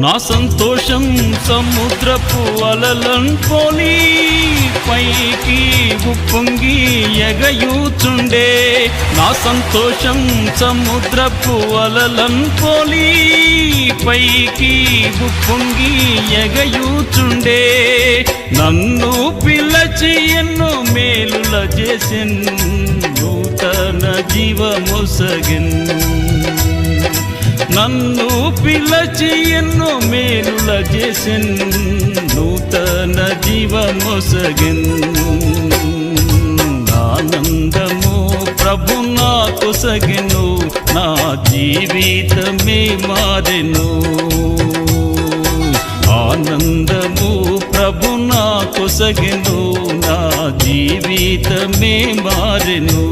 నా సంతోషం సముద్రపు అలలను పోలి పైకి ఉప్పొంగి ఎగయూచుండే. నా సంతోషం సముద్రపు అలలను పోలి పైకి ఉప్పొంగి ఎగయూచుండే. నన్ను పిలచి ఎన్నో మేలుల చేసెన్, నూతన జీవమొసగెన్. నన్ను పిలచి ఎన్నో మేలుల చేసెన్, నూతన జీవమొసగెన్. ఆనందము ప్రభు నాకొసగెను, నా జీవితమే మారెను. ఆనందము ప్రభు నాకొసగెను, నా జీవితమే మారెను.